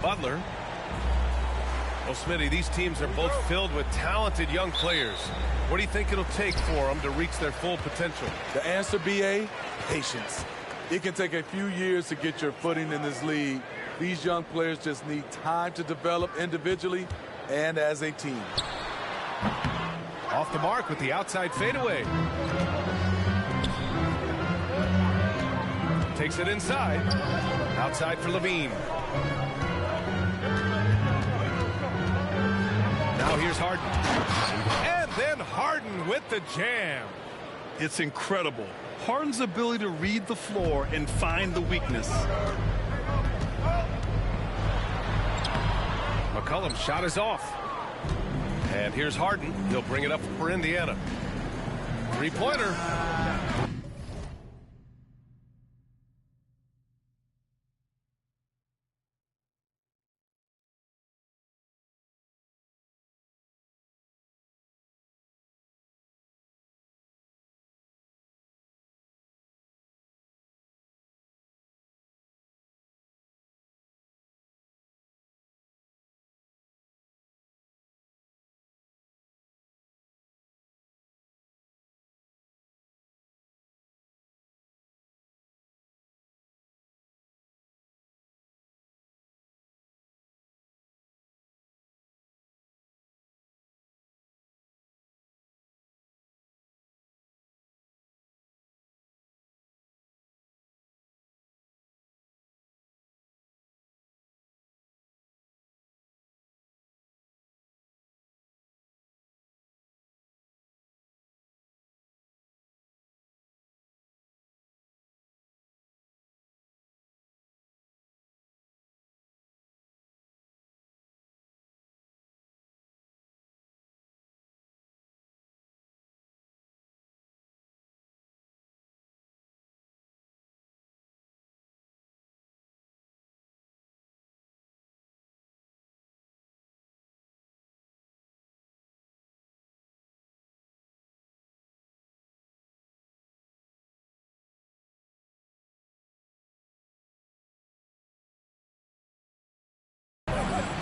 Butler. Well, Smitty, these teams are both filled with talented young players. What do you think it'll take for them to reach their full potential? The answer, B.A., patience. It can take a few years to get your footing in this league. These young players just need time to develop individually and as a team. Off the mark with the outside fadeaway. Takes it inside. Outside for Levine. Now here's Harden. And then Harden with the jam. It's incredible. Harden's ability to read the floor and find the weakness. McCollum's shot is off. And here's Harden. He'll bring it up for Indiana. Three-pointer.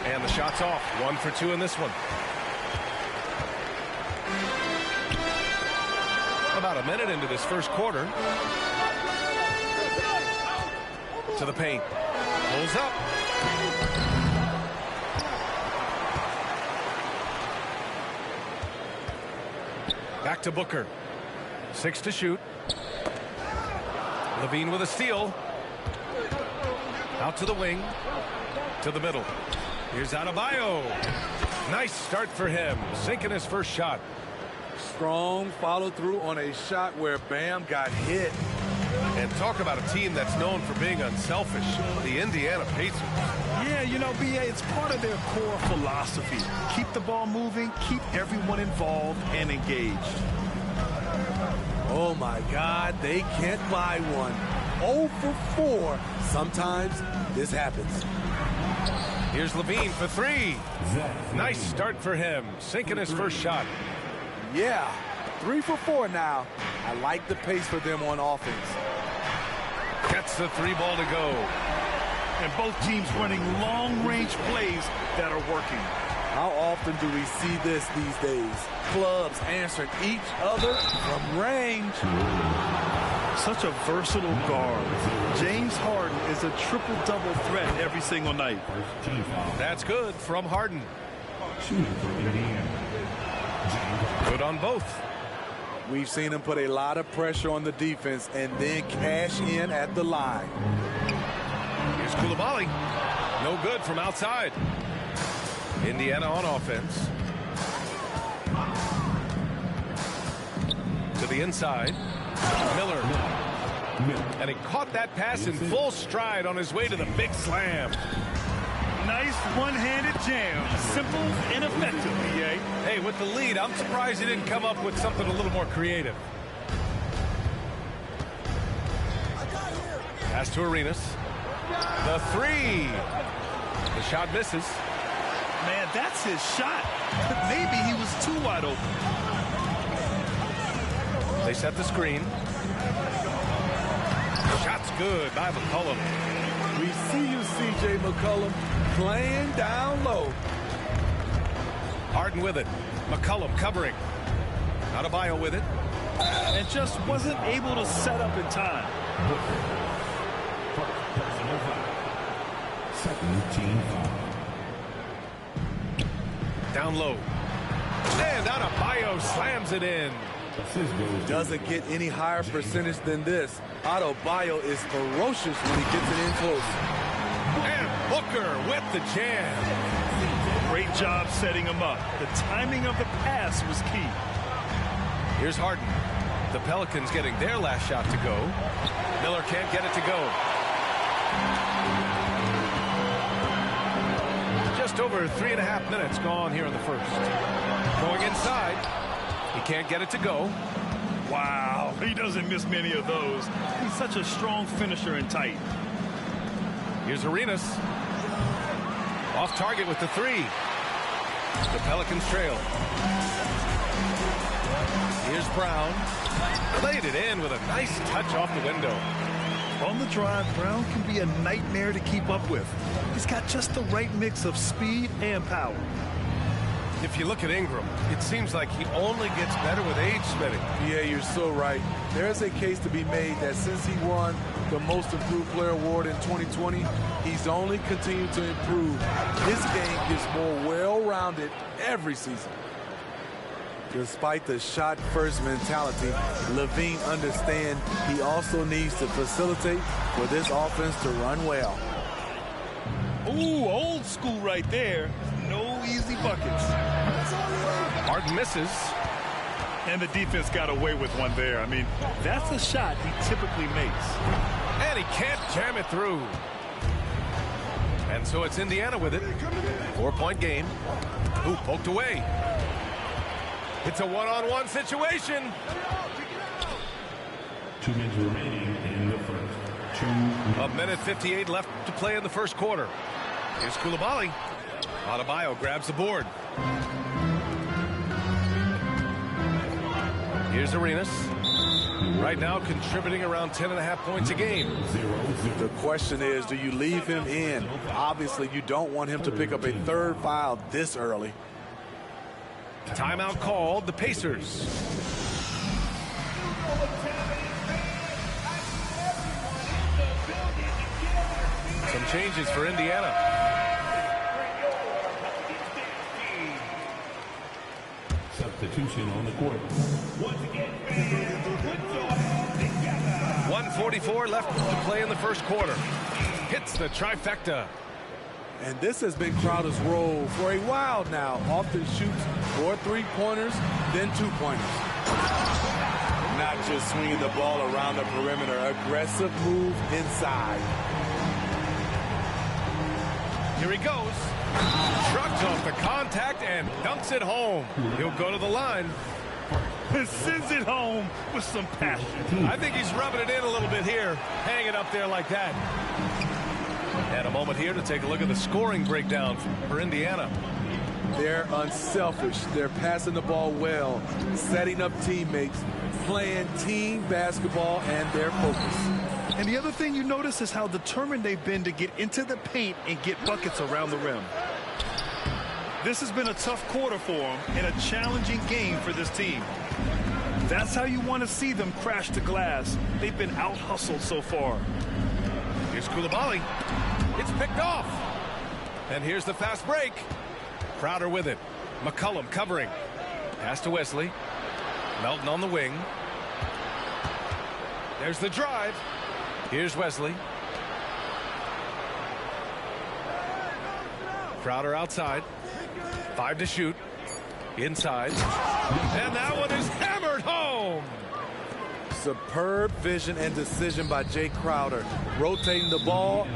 And the shot's off. 1 for 2 in this one. About a minute into this first quarter. To the paint. Pulls up. Back to Booker. 6 to shoot. Levine with a steal. Out to the wing. To the middle. Here's Adebayo. Nice start for him. Sinking his first shot. Strong follow through on a shot where Bam got hit. And talk about a team that's known for being unselfish. The Indiana Pacers. Yeah, you know, B.A., it's part of their core philosophy. Keep the ball moving, keep everyone involved and engaged. Oh, my God, they can't buy one. 0 for 4. Sometimes this happens. Here's Levine for 3. Nice start for him. Sinking his first shot. Yeah, 3 for 4 now. I like the pace for them on offense. Gets the 3 ball to go. And both teams running long-range plays that are working. How often do we see this these days? Clubs answering each other from range. Such a versatile guard. James Harden is a triple-double threat every single night. That's good from Harden. Good on both. We've seen him put a lot of pressure on the defense and then cash in at the line. Here's Coulibaly. No good from outside. Indiana on offense. To the inside. Miller. And he caught that pass in full stride on his way to the big slam. Nice one-handed jam. Simple and effective, B.A. Hey, with the lead, I'm surprised he didn't come up with something a little more creative. Pass to Arenas. The 3. The shot misses. Man, that's his shot. But maybe he was too wide open. They set the screen. Shot's good by McCollum. We see you, C.J. McCollum, playing down low. Harden with it. McCollum covering. Adebayo with it. And just wasn't able to set up in time. Second team foul. Down low. And Adebayo slams it in. Doesn't get any higher percentage than this. Adebayo is ferocious when he gets it in close. And Booker with the jam. Great job setting him up. The timing of the pass was key. Here's Harden. The Pelicans getting their last shot to go. Miller can't get it to go. Just over 3.5 minutes gone here in the first. Going inside. He can't get it to go. Wow, he doesn't miss many of those. He's such a strong finisher and tight. Here's Arenas. Off target with the three. The Pelicans trail. Here's Brown. Laid it in with a nice touch off the window. On the drive, Brown can be a nightmare to keep up with. He's got just the right mix of speed and power. If you look at Ingram, it seems like he only gets better with age, Smitty. Yeah, you're so right. There's a case to be made that since he won the Most Improved Player Award in 2020, he's only continued to improve. His game gets more well-rounded every season. Despite the shot-first mentality, Levine understands he also needs to facilitate for this offense to run well. Ooh, old school right there. No easy buckets. Harden misses. And the defense got away with one there. I mean, that's a shot he typically makes. And he can't jam it through. And so it's Indiana with it. 4-point game. Ooh, poked away. It's a one-on-one situation. 2 minutes remaining in the first. 1 minute 58 left to play in the first quarter. Here's Coulibaly. Adebayo grabs the board. Here's Arenas. Right now contributing around 10.5 points a game. The question is, do you leave him in? Obviously, you don't want him to pick up a third foul this early. Timeout called. The Pacers. Some changes for Indiana. Substitution on the court. 1:44 left to play in the first quarter. Hits the trifecta. And this has been Crowder's role for a while now. Often shoots 4 3-pointers, then 2-pointers. Not just swinging the ball around the perimeter. Aggressive move inside. Here he goes. Shrugs off the contact and dunks it home. He'll go to the line. Sends it home with some passion. I think he's rubbing it in a little bit here. Hang it up there like that. And a moment here to take a look at the scoring breakdown for Indiana. They're unselfish. They're passing the ball well, setting up teammates, playing team basketball, and their focus. And the other thing you notice is how determined they've been to get into the paint and get buckets around the rim. This has been a tough quarter for them and a challenging game for this team. That's how you want to see them crash the glass. They've been out-hustled so far. Here's Coulibaly. It's picked off. And here's the fast break. Crowder with it. McCollum covering. Pass to Wesley. Melton on the wing. There's the drive. Here's Wesley. Crowder outside. 5 to shoot. Inside. And that one is hammered home. Superb vision and decision by Jay Crowder. Rotating the ball.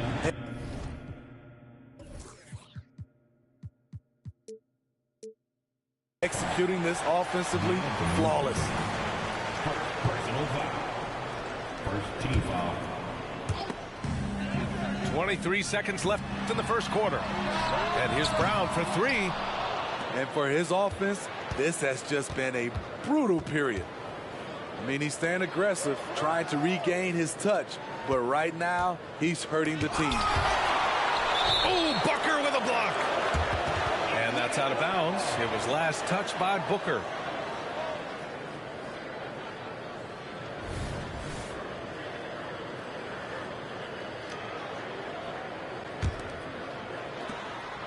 Executing this offensively, flawless. Personal foul. First team foul. 23 seconds left in the first quarter. And here's Brown for 3. And for his offense, this has just been a brutal period. I mean, he's staying aggressive, trying to regain his touch, but right now he's hurting the team. Oh, Booker with a block. And that's out of bounds. It was last touched by Booker.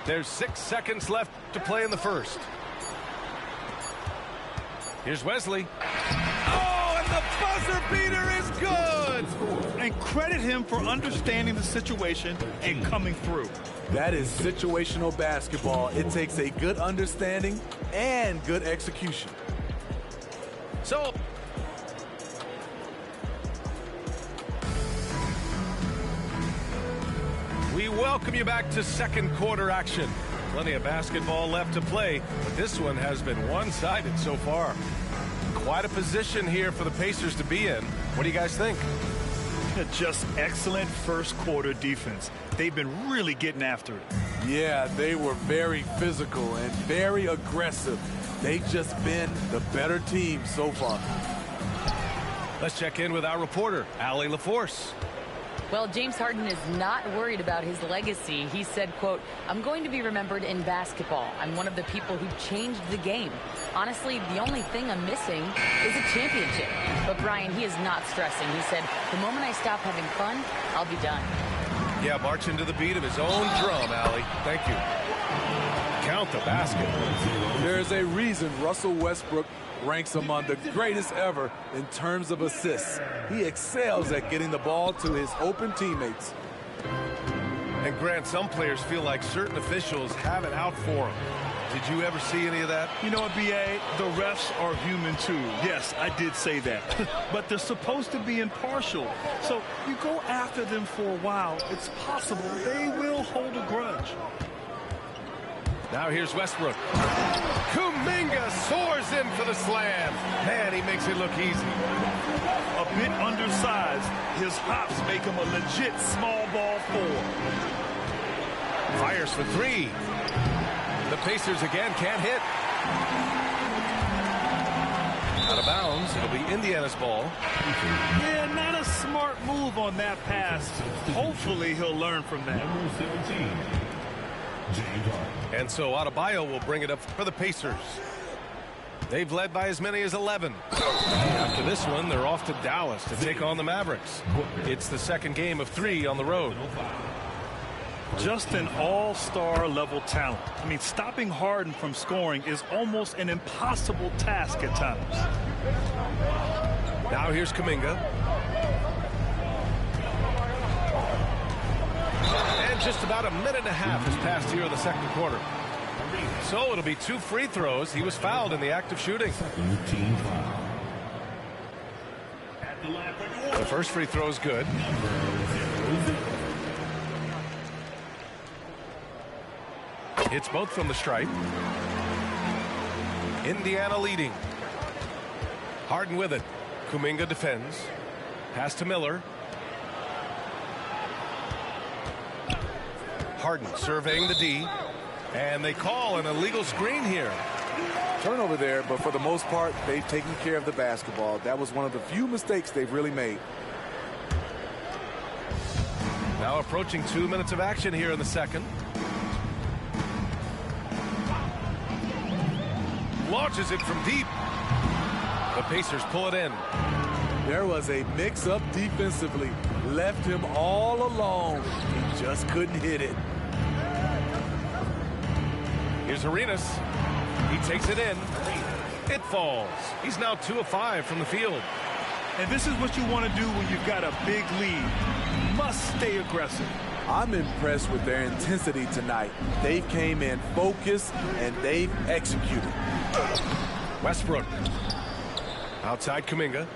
There's 6 seconds left to play in the first. Here's Wesley. Oh, and the buzzer beater is good! And credit him for understanding the situation and coming through. That is situational basketball. It takes a good understanding and good execution. So, we welcome you back to second quarter action. Plenty of basketball left to play, but this one has been one-sided so far. Quite a position here for the Pacers to be in. What do you guys think? Just excellent first quarter defense. They've been really getting after it. Yeah, they were very physical and very aggressive. They've just been the better team so far. Let's check in with our reporter, Allie LaForce. Well, James Harden is not worried about his legacy. He said, quote, "I'm going to be remembered in basketball. I'm one of the people who changed the game. Honestly, the only thing I'm missing is a championship." But Brian, he is not stressing. He said, "The moment I stop having fun, I'll be done." Yeah, marching to the beat of his own drum, Allie. Thank you. Count the basket. There's a reason Russell Westbrook ranks among the greatest ever in terms of assists. He excels at getting the ball to his open teammates. And Grant, some players feel like certain officials have it out for them. Did you ever see any of that? You know what, B.A.? The refs are human too. Yes, I did say that. But they're supposed to be impartial. So you go after them for a while, it's possible they will hold a grudge. Now here's Westbrook. Kuminga soars in for the slam. Man, he makes it look easy. A bit undersized, his hops make him a legit small ball forward. Fires for three. The Pacers again can't hit. Out of bounds. It'll be Indiana's ball. Yeah, not a smart move on that pass. Hopefully he'll learn from that. Number 17, James Harden. And so Adebayo will bring it up for the Pacers. They've led by as many as 11. After this one, they're off to Dallas to take on the Mavericks. It's the second game of 3 on the road. Just an all-star level talent. I mean, stopping Harden from scoring is almost an impossible task at times. Now here's Kuminga. And just about a minute and a half has passed here in the second quarter. So it'll be 2 free throws. He was fouled in the act of shooting. Team foul. The first free throw is good. It's both from the stripe. Indiana leading. Harden with it. Kuminga defends. Pass to Miller. Harden surveying the D. And they call an illegal screen here. Turnover there, but for the most part, they've taken care of the basketball. That was one of the few mistakes they've really made. Now approaching 2 minutes of action here in the second. Launches it from deep. The Pacers pull it in. There was a mix-up defensively. Left him all alone. He just couldn't hit it. Here's Arenas. He takes it in. It falls. He's now 2 of 5 from the field. And this is what you want to do when you've got a big lead. You must stay aggressive. I'm impressed with their intensity tonight. They came in focused and they've executed. Westbrook. Outside Kuminga.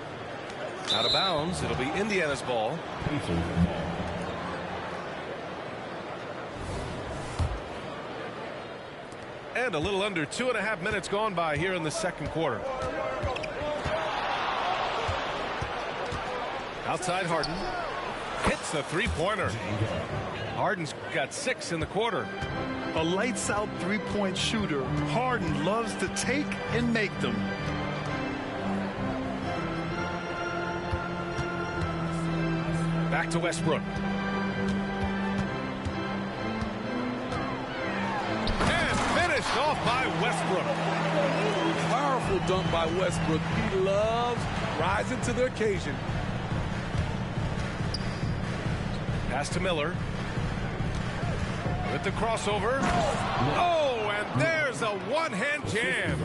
Out of bounds. It'll be Indiana's ball. And a little under 2.5 minutes gone by here in the second quarter. Outside Harden. Hits the three-pointer. Harden's got 6 in the quarter. A lights-out three-point shooter. Harden loves to take and make them. Back to Westbrook. And finished off by Westbrook. Powerful dunk by Westbrook. He loves rising to the occasion. Pass to Miller. With the crossover. Oh, and there's a one-hand jam.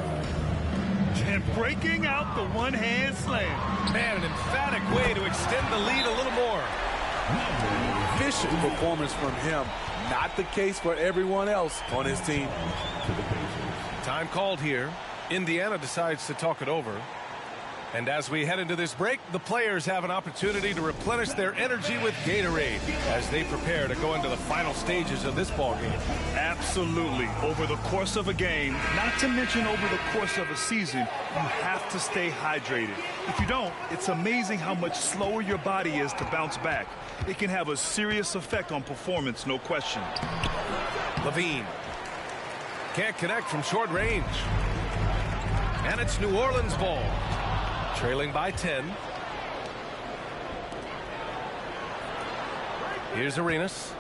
And breaking out the one-hand slam. Man, an emphatic way to extend the lead a little more. Efficient performance from him. Not the case for everyone else on his team. Time called here. Indiana decides to talk it over. And as we head into this break, the players have an opportunity to replenish their energy with Gatorade as they prepare to go into the final stages of this ball game. Absolutely. Over the course of a game, not to mention over the course of a season, you have to stay hydrated. If you don't, it's amazing how much slower your body is to bounce back. It can have a serious effect on performance, no question. Levine can't connect from short range. And it's New Orleans ball. Trailing by 10. Here's Arenas.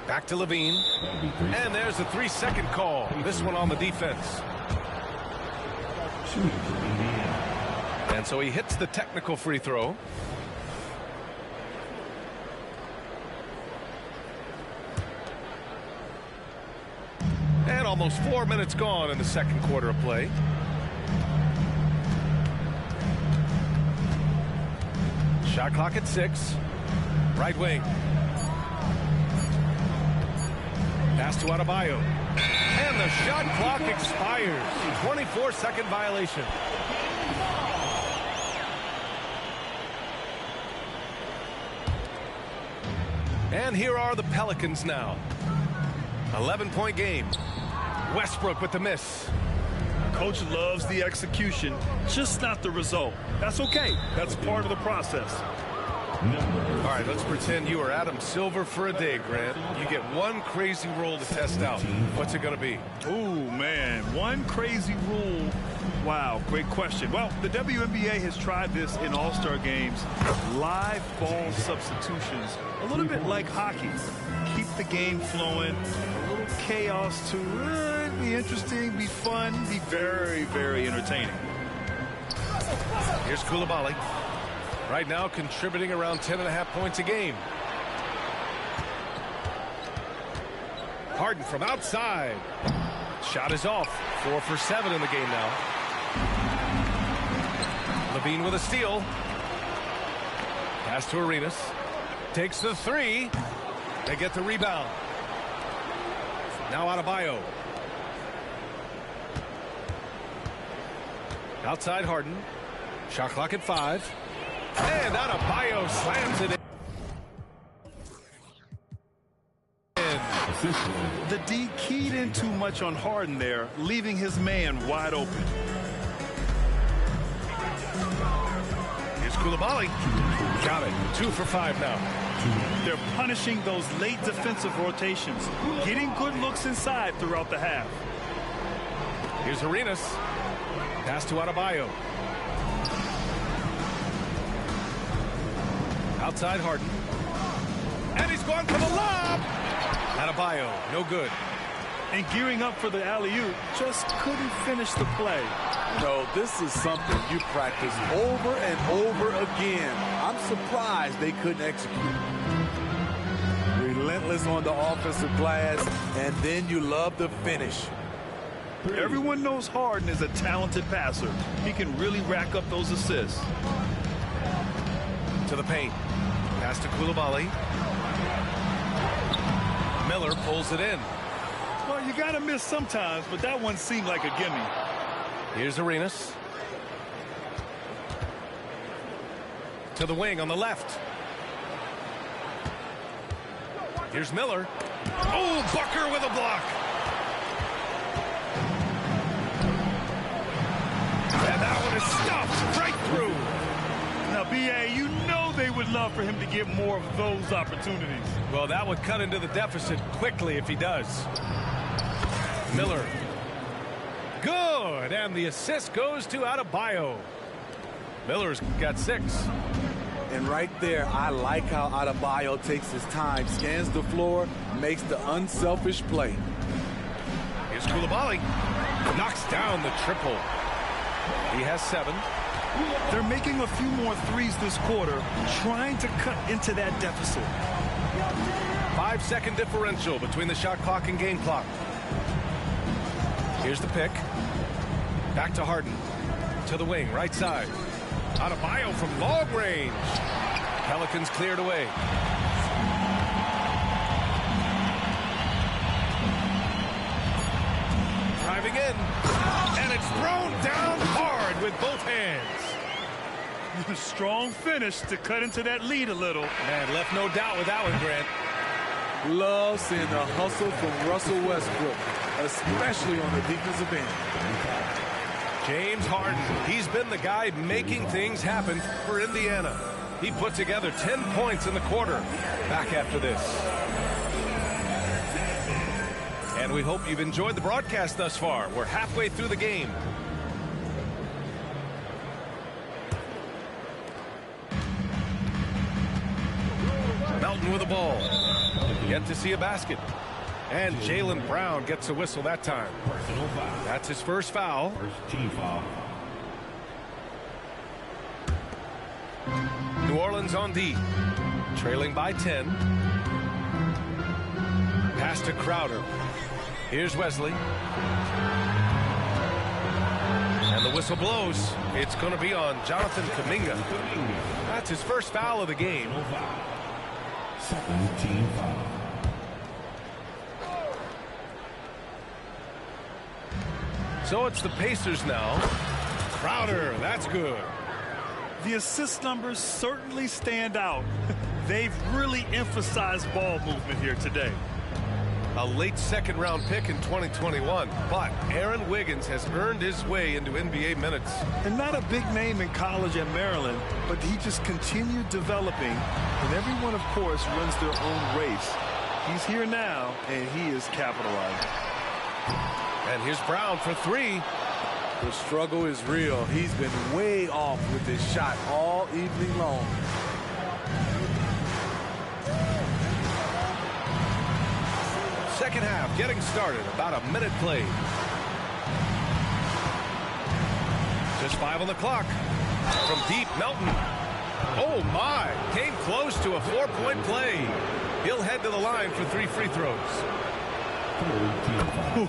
Back to Levine. And there's a 3-second call. This one on the defense. And so he hits the technical free throw. And almost 4 minutes gone in the second quarter of play. Shot clock at 6. Right wing. Pass to Adebayo. And the shot clock expires. 24-second violation. And here are the Pelicans now. 11-point game. Westbrook with the miss. Coach loves the execution, just not the result. That's okay. That's part of the process. All right, let's pretend you are Adam Silver for a day, Grant. You get one crazy rule to test out. What's it going to be? Oh, man, one crazy rule. Wow, great question. Well, the WNBA has tried this in all-star games. Live ball substitutions, a little bit like hockey. Keep the game flowing, a little chaos to it. Be interesting, be fun, be very, very entertaining. Here's Coulibaly. Right now contributing around 10.5 points a game. Harden from outside. Shot is off. 4 for 7 in the game now. Levine with a steal. Pass to Arenas. Takes the 3. They get the rebound. Now Adebayo. Outside Harden. Shot clock at 5. And Adebayo slams it in. The D keyed in too much on Harden there, leaving his man wide open. Here's Coulibaly. Got it. 2 for 5 now. They're punishing those late defensive rotations, getting good looks inside throughout the half. Here's Arenas. Pass to Adebayo. Outside Harden. And he's going for the lob. Adebayo, no good. And gearing up for the alley-oop, just couldn't finish the play. No, this is something you practice over and over again. I'm surprised they couldn't execute. Relentless on the offensive glass, and then you love the finish. Everyone knows Harden is a talented passer. He can really rack up those assists. To the paint. Pass to Coulibaly. Miller pulls it in. Well, you got to miss sometimes, but that one seemed like a gimme. Here's Arenas. To the wing on the left. Here's Miller. Oh, Bucker with a block. And that one is stopped right through. Now, B.A., you know they would love for him to get more of those opportunities. Well, that would cut into the deficit quickly if he does. Miller. Good, and the assist goes to Adebayo. Miller's got 6. And right there, I like how Adebayo takes his time, scans the floor, makes the unselfish play. Here's Coulibaly. Knocks down the triple. He has 7. They're making a few more threes this quarter, trying to cut into that deficit. 5-second differential between the shot clock and game clock. Here's the pick. Back to Harden. To the wing, right side. Adebayo from long range. Pelicans cleared away. Driving in. And it's thrown down hard with both hands. Strong finish to cut into that lead a little. Man, left no doubt with that one, Grant. Love seeing the hustle from Russell Westbrook, especially on the defensive end. James Harden, he's been the guy making things happen for Indiana. He put together 10 points in the quarter. Back after this. And we hope you've enjoyed the broadcast thus far. We're halfway through the game. Melton with the ball. Yet to see a basket. And Jaylen Brown gets a whistle that time. Personal foul. That's his first foul. First team foul. New Orleans on D. Trailing by 10. Pass to Crowder. Here's Wesley. And the whistle blows. It's going to be on Jonathan Kuminga. That's his first foul of the game. Personal foul. Second team foul. So it's the Pacers now. Crowder, that's good. The assist numbers certainly stand out. They've really emphasized ball movement here today. A late second-round pick in 2021, but Aaron Wiggins has earned his way into NBA minutes. And not a big name in college at Maryland, but he just continued developing, and everyone, of course, runs their own race. He's here now, and he is capitalizing. And here's Brown for 3. The struggle is real. He's been way off with his shot all evening long. Second half getting started. About a minute played. Just 5 on the clock. From deep, Melton. Oh my! Came close to a 4-point play. He'll head to the line for 3 free throws.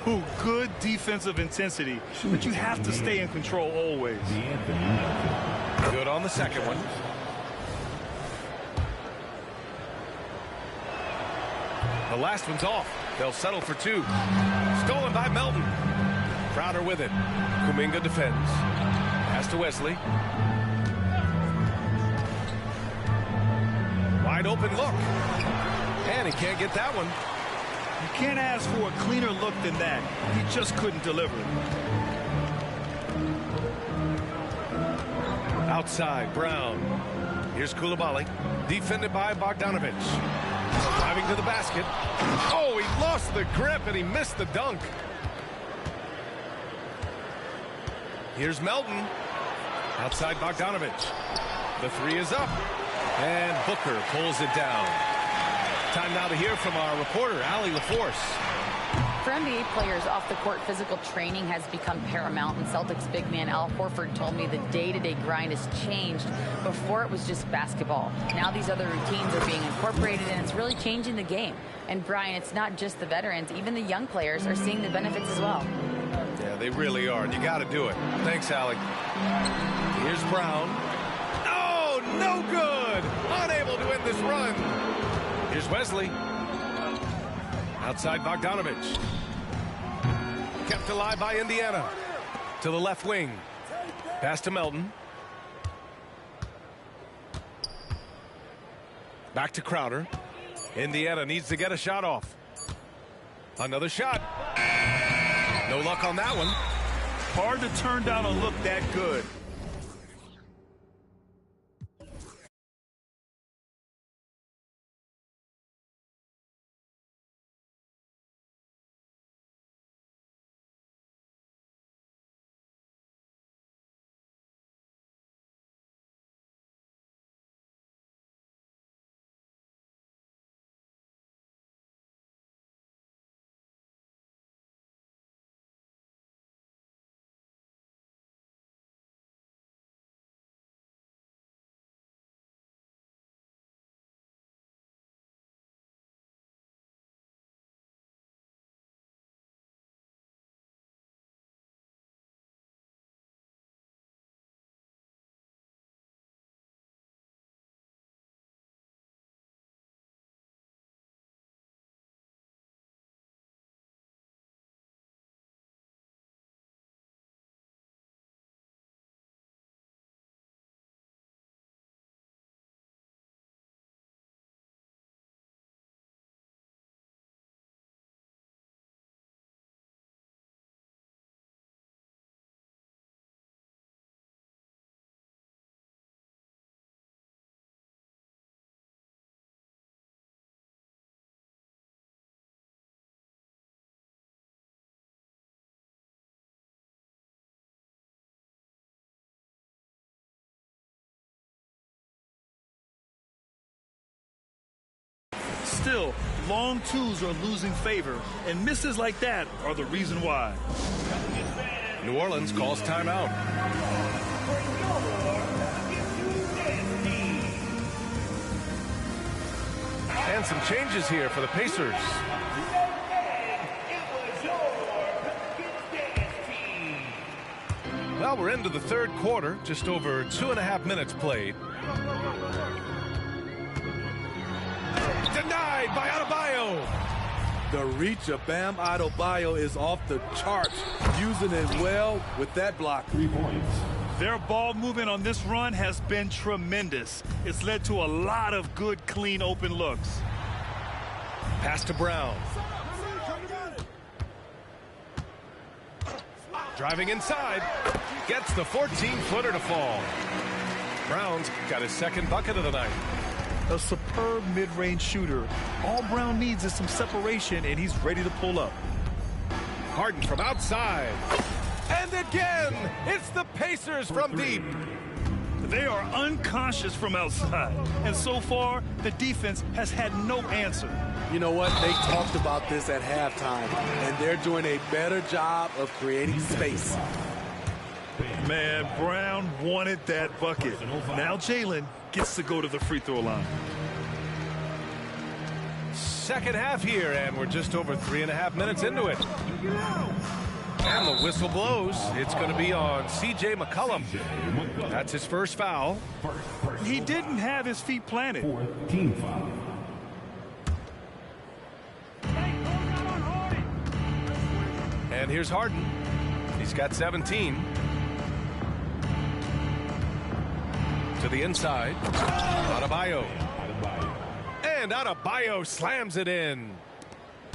Ooh, good defensive intensity, but you have to stay in control always. Good on the second one. The last one's off. They'll settle for 2. Stolen by Melton. Crowder with it. Kuminga defends. Pass to Wesley. Wide open look. And he can't get that one. You can't ask for a cleaner look than that. He just couldn't deliver. Outside, Brown. Here's Coulibaly. Defended by Bogdanovic. Driving to the basket. Oh, he lost the grip and he missed the dunk. Here's Melton. Outside Bogdanovic. The 3 is up. And Booker pulls it down. Time now to hear from our reporter, Allie LaForce. For NBA players, off-the-court physical training has become paramount, and Celtics big man Al Horford told me the day-to-day grind has changed. Before, it was just basketball. Now these other routines are being incorporated, and it's really changing the game. And, Brian, it's not just the veterans. Even the young players are seeing the benefits as well. Yeah, they really are, and you got to do it. Thanks, Allie. Here's Brown. Oh, no good! Unable to end this run. Here's Wesley. Outside Bogdanovic. Kept alive by Indiana. To the left wing. Pass to Melton. Back to Crowder. Indiana needs to get a shot off. Another shot. No luck on that one. Hard to turn down a look that good. Still, long twos are losing favor, and misses like that are the reason why. New Orleans calls timeout. And some changes here for the Pacers. Well, we're into the third quarter, just over 2.5 minutes played. Denied by Adebayo. The reach of Bam Adebayo is off the charts, using it well with that block. 3 points. Their ball movement on this run has been tremendous. It's led to a lot of good, clean, open looks. Pass to Brown. Driving inside. Gets the 14-footer to fall. Brown's got his second bucket of the night. A superb mid-range shooter. All Brown needs is some separation, and he's ready to pull up. Harden from outside. And again, it's the Pacers from deep. They are unconscious from outside, and so far, the defense has had no answer. You know what? They talked about this at halftime, and they're doing a better job of creating space. Man, Brown wanted that bucket. Now Jalen gets to go to the free throw line. Second half here, and we're just over 3.5 minutes into it. And the whistle blows. It's going to be on C.J. McCollum. That's his first foul. He didn't have his feet planted. 4th team foul. And here's Harden. He's got 17. To the inside. Adebayo. And Adebayo slams it in.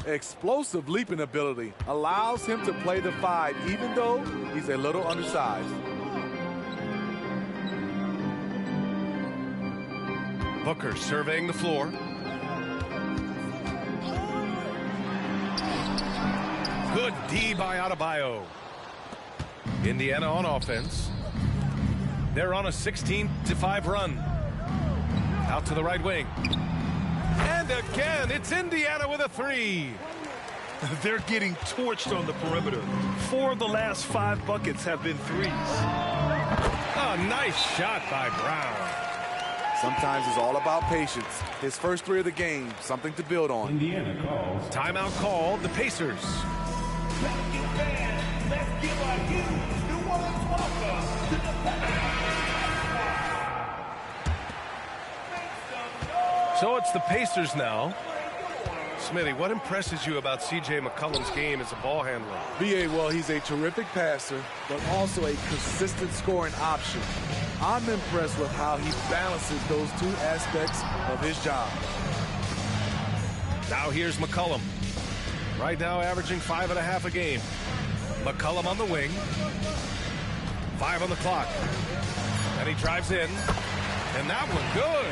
Explosive leaping ability allows him to play the 5, even though he's a little undersized. Booker surveying the floor. Good D by Adebayo. Indiana on offense. They're on a 16-5 run. Out to the right wing. And again, it's Indiana with a 3. They're getting torched on the perimeter. 4 of the last 5 buckets have been threes. A nice shot by Brown. Sometimes it's all about patience. His first 3 of the game, something to build on. Indiana calls. Timeout called, the Pacers. Let's give a huge New Orleans welcome to the So it's the Pacers now. Smitty, what impresses you about C.J. McCollum's game as a ball handler? B.A., well, he's a terrific passer, but also a consistent scoring option. I'm impressed with how he balances those 2 aspects of his job. Now here's McCollum. Right now averaging 5.5 a game. McCollum on the wing. 5 on the clock. And he drives in. And that one good.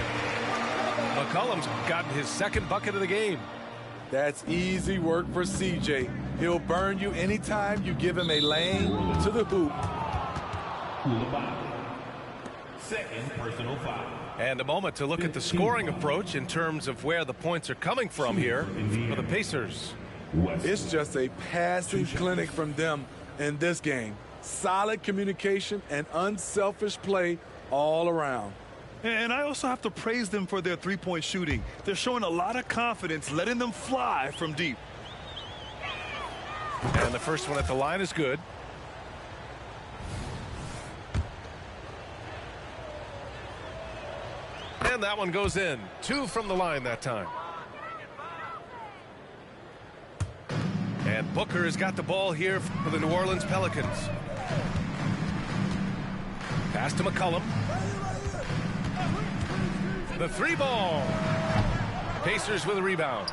McCollum's gotten his second bucket of the game. That's easy work for CJ. He'll burn you anytime you give him a lane to the hoop. Second personal foul. And a moment to look at the scoring approach in terms of where the points are coming from here for the Pacers. It's just a passing clinic from them in this game. Solid communication and unselfish play all around. And I also have to praise them for their three-point shooting. They're showing a lot of confidence, letting them fly from deep. And the first one at the line is good. And that one goes in. 2 from the line that time. And Booker has got the ball here for the New Orleans Pelicans. Pass to McCollum. The 3 ball. Pacers with a rebound.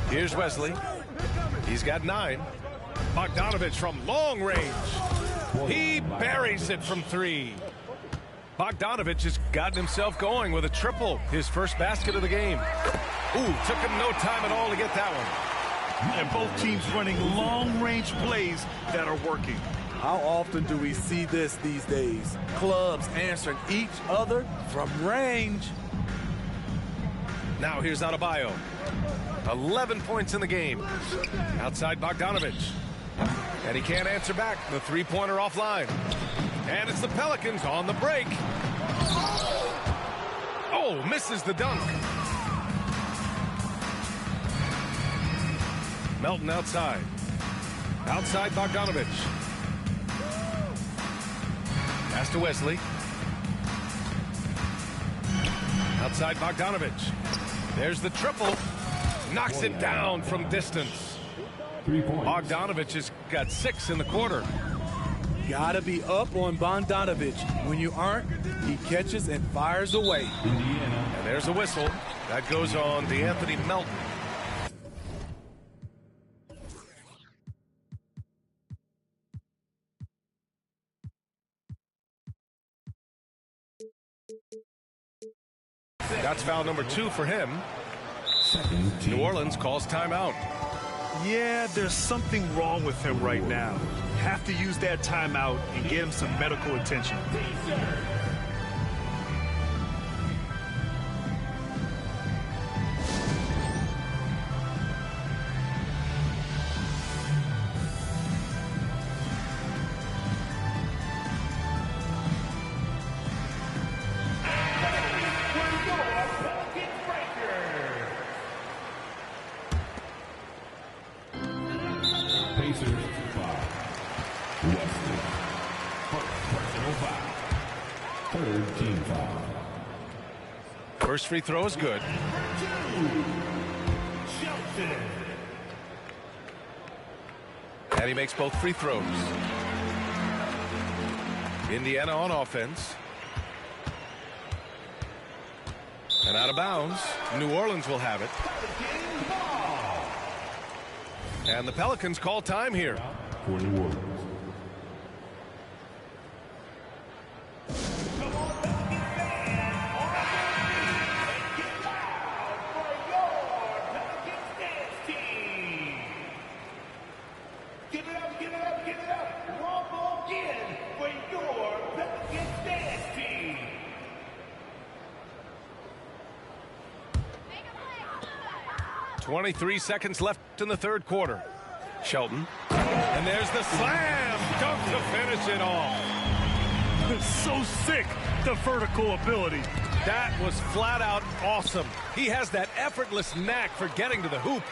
Here's Wesley. He's got 9. Bogdanovich from long range. He buries it from 3. Bogdanovich has gotten himself going with a triple. His first basket of the game. Ooh, took him no time at all to get that one. And both teams running long-range plays that are working. How often do we see this these days? Clubs answering each other from range. Now here's Adebayo. 11 points in the game. Outside Bogdanovich. And he can't answer back. The three-pointer offline. And it's the Pelicans on the break. Oh, misses the dunk. Melton outside. Outside Bogdanovich. Pass to Wesley. Outside Bogdanovich. There's the triple. Knocks it down from distance. 3 points. Bogdanovich has got 6 in the quarter. Gotta be up on Bogdanovich. When you aren't, he catches and fires away. Indiana. And there's a whistle. That goes on DeAnthony Melton. That's foul number 2 for him. Second team. New Orleans calls timeout. Yeah, there's something wrong with him right now. Have to use that timeout and get him some medical attention. Pacers 5. Wesley. Personal foul. Third team foul. First free throw is good. And he makes both free throws. Indiana on offense. And out of bounds. New Orleans will have it. And the Pelicans call time here. For New Orleans. Give it up. One more again for your Pelicans dance team. 23 seconds left in the third quarter. Shelton. And there's the slam dunk to finish it off. So sick, the vertical ability. That was flat out awesome. He has that effortless knack for getting to the hoop.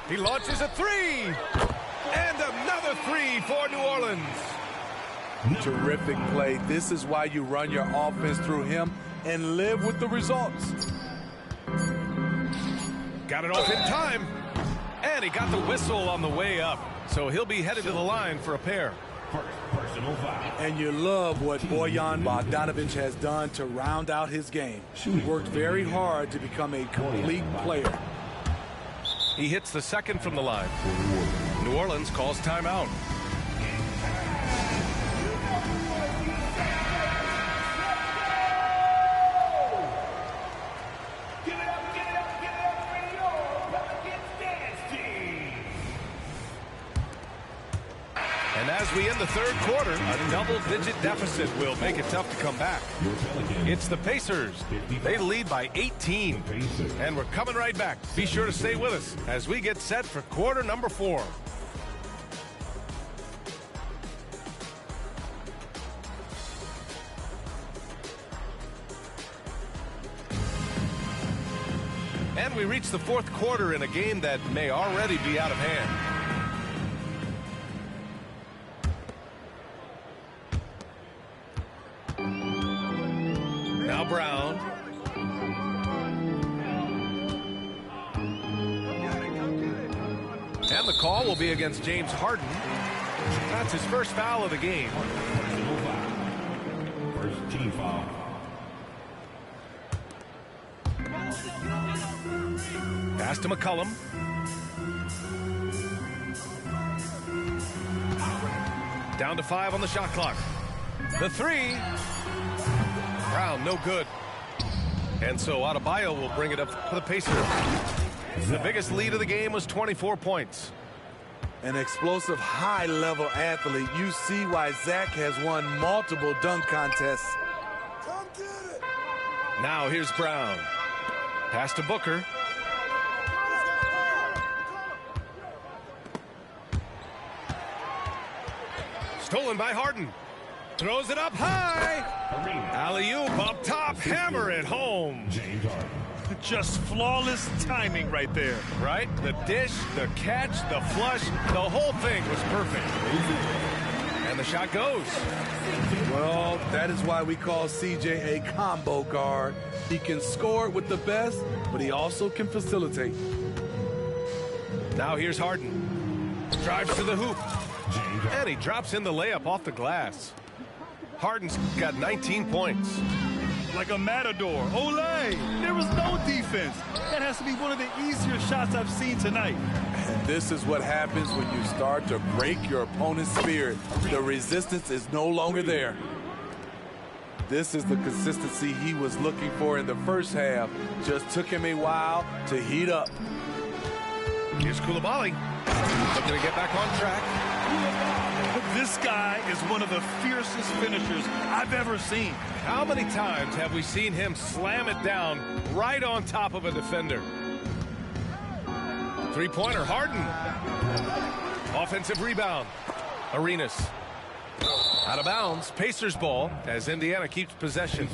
He launches a three. And another three for New Orleans. Terrific play. This is why you run your offense through him and live with the results. Got it off in time. And he got the whistle on the way up. So he'll be headed to the line for a pair. First personal foul. And you love what Bojan Bogdanovich has done to round out his game. He worked very hard to become a complete player. He hits the second from the line. New Orleans calls timeout. And as we end the third quarter, a double-digit deficit will make it tough to come back. It's the Pacers. They lead by 18. And we're coming right back. Be sure to stay with us as we get set for quarter number 4. And we reach the fourth quarter in a game that may already be out of hand. Now Brown. And the call will be against James Harden. That's his first foul of the game. First team foul. Pass to McCollum. Down to 5 on the shot clock. The three. Brown, no good. And so Adebayo will bring it up for the Pacers. The biggest lead of the game was 24 points. An explosive, high-level athlete. You see why Zach has won multiple dunk contests. Now here's Brown. Pass to Booker. Stolen by Harden. Throws it up high. Alley-oop up top. Hammer it home. James Harden. Just flawless timing right there. Right? The dish, the catch, the flush, the whole thing was perfect. And the shot goes. Well, that is why we call CJ a combo guard. He can score with the best, but he also can facilitate. Now here's Harden. Drives to the hoop. And he drops in the layup off the glass. Harden's got 19 points. Like a matador. Olay! There was no defense. That has to be one of the easier shots I've seen tonight. And this is what happens when you start to break your opponent's spirit. The resistance is no longer there. This is the consistency he was looking for in the first half. Just took him a while to heat up. Here's Coulibaly. Looking to get back on track. This guy is one of the fiercest finishers I've ever seen. How many times have we seen him slam it down right on top of a defender? Three-pointer, Harden. Offensive rebound. Arenas. Out of bounds. Pacers ball as Indiana keeps possession.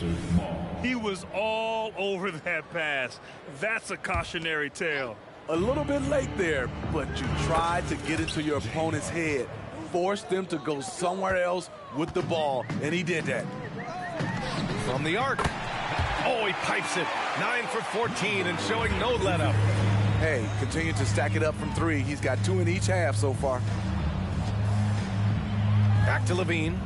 He was all over that pass. That's a cautionary tale. A little bit late there, but you tried to get into your opponent's head. Forced them to go somewhere else with the ball, and he did that. From the arc. Oh, he pipes it. 9 for 14 and showing no let-up. Hey, continue to stack it up from three. He's got 2 in each half so far. Back to Levine.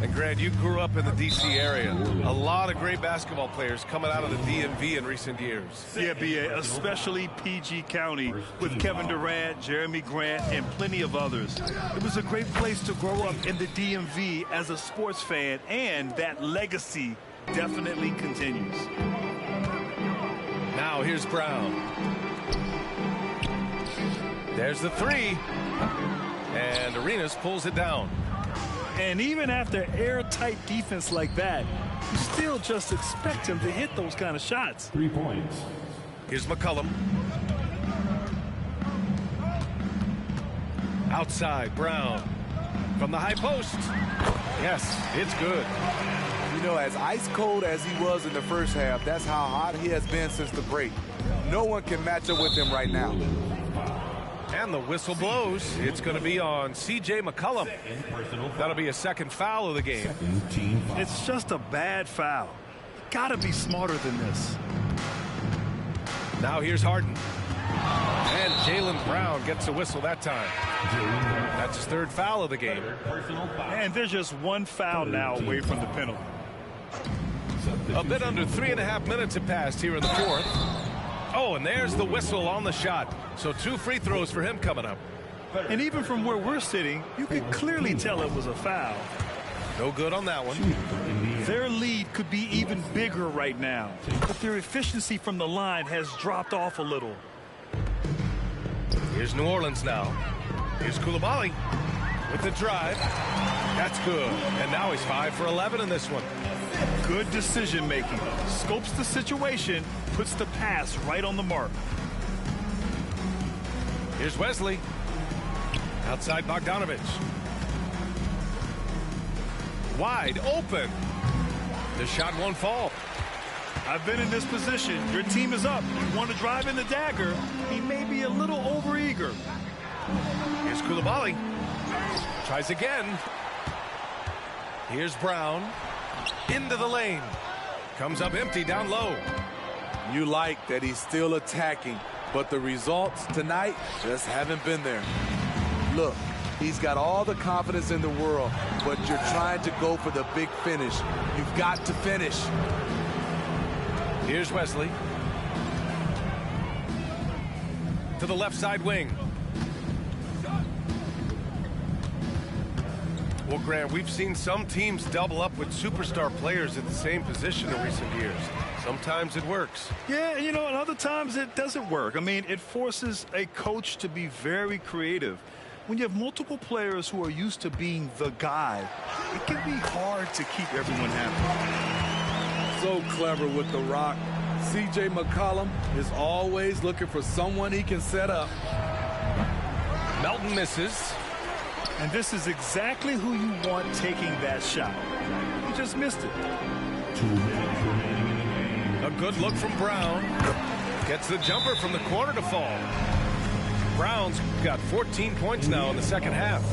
And Grant, you grew up in the D.C. area. A lot of great basketball players coming out of the DMV in recent years. Yeah, B.A., especially PG County with Kevin Durant, Jeremy Grant, and plenty of others. It was a great place to grow up in the DMV as a sports fan, and that legacy definitely continues. Now here's Brown. There's the three. And Arenas pulls it down. And even after airtight defense like that, you still just expect him to hit those kind of shots. 3 points. Here's McCollum. Outside, Brown. From the high post. Yes, it's good. You know, as ice cold as he was in the first half, that's how hot he has been since the break. No one can match up with him right now. And the whistle blows. It's going to be on C.J. McCollum. That'll be a second foul of the game. It's just a bad foul. Gotta be smarter than this. Now here's Harden. And Jaylen Brown gets a whistle that time. That's his third foul of the game. And there's just one foul now away from the penalty. A bit under 3.5 minutes have passed here in the fourth. Oh, and there's the whistle on the shot. So 2 free throws for him coming up. And even from where we're sitting, you could clearly tell it was a foul. No good on that one. Their lead could be even bigger right now, but their efficiency from the line has dropped off a little. Here's New Orleans now. Here's Coulibaly with the drive. That's good. And now he's 5 for 11 in this one. Good decision making. Scopes the situation, puts the pass right on the mark. Here's Wesley. Outside Bogdanovich. Wide open. The shot won't fall. I've been in this position. Your team is up. You want to drive in the dagger. He may be a little overeager. Here's Coulibaly. Tries again. Here's Brown. Into the lane. Comes up empty down low. You like that he's still attacking, but the results tonight just haven't been there. Look, he's got all the confidence in the world, but you're trying to go for the big finish. You've got to finish. Here's Wesley. To the left side wing. Well, Grant, we've seen some teams double up with superstar players at the same position in recent years. Sometimes it works. Yeah, and other times it doesn't work. I mean, it forces a coach to be very creative. When you have multiple players who are used to being the guy, it can be hard to keep everyone happy. So clever with the rock. C.J. McCollum is always looking for someone he can set up. Melton misses. And this is exactly who you want taking that shot. He just missed it. 2 minutes remaining in the game. A good look from Brown. Gets the jumper from the corner to fall. Brown's got 14 points now in the second half.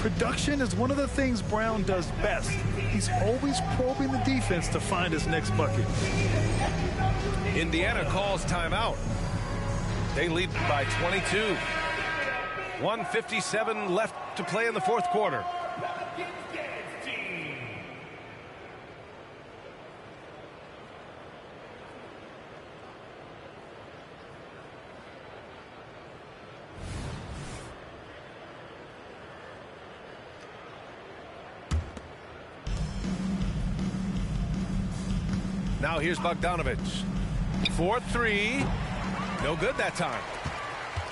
Production is one of the things Brown does best. He's always probing the defense to find his next bucket. Indiana calls timeout. They lead by 22. 1:57 left to play in the fourth quarter. Now here's Bogdanovich. 4-3. No good that time.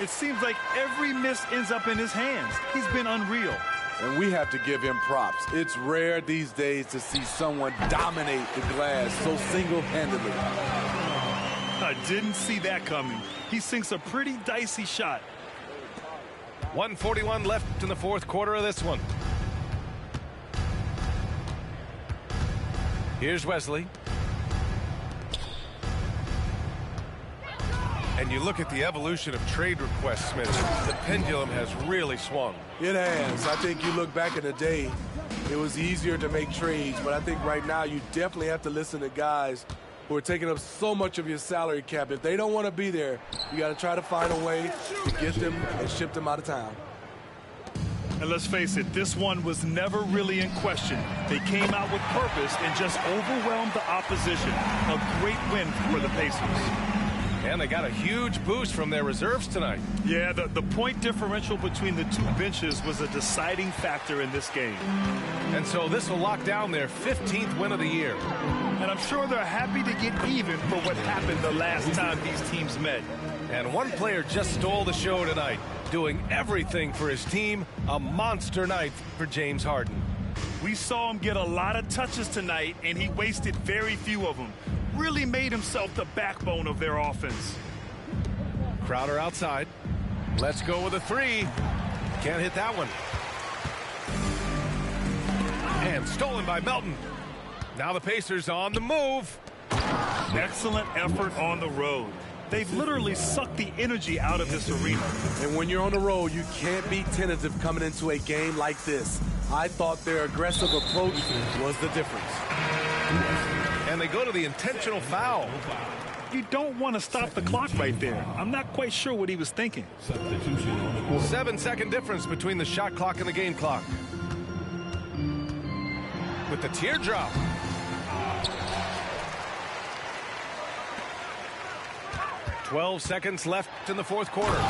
It seems like every miss ends up in his hands. He's been unreal. And we have to give him props. It's rare these days to see someone dominate the glass so single-handedly. I didn't see that coming. He sinks a pretty dicey shot. 1:41 left in the fourth quarter of this one. Here's Wesley. And you look at the evolution of trade requests, Smith. The pendulum has really swung. It has. I think you look back in the day, it was easier to make trades, but I think right now you definitely have to listen to guys who are taking up so much of your salary cap. If they don't want to be there, you got to try to find a way to get them and ship them out of town. And let's face it, this one was never really in question. They came out with purpose and just overwhelmed the opposition. A great win for the Pacers. And they got a huge boost from their reserves tonight. Yeah, the point differential between the two benches was a deciding factor in this game. And so this will lock down their 15th win of the year. And I'm sure they're happy to get even for what happened the last time these teams met. And one player just stole the show tonight, doing everything for his team. A monster night for James Harden. We saw him get a lot of touches tonight, and he wasted very few of them. Really made himself the backbone of their offense. Crowder outside. Let's go with a three. Can't hit that one. And stolen by Melton. Now the Pacers on the move. Excellent effort on the road. They've literally sucked the energy out of this arena. And when you're on the road, you can't be tentative coming into a game like this. I thought their aggressive approach was the difference. And they go to the intentional foul. You don't want to stop the clock right there. I'm not quite sure what he was thinking. Substitution on the court. 7-second difference between the shot clock and the game clock. With the teardrop. "12 seconds left in the fourth quarter.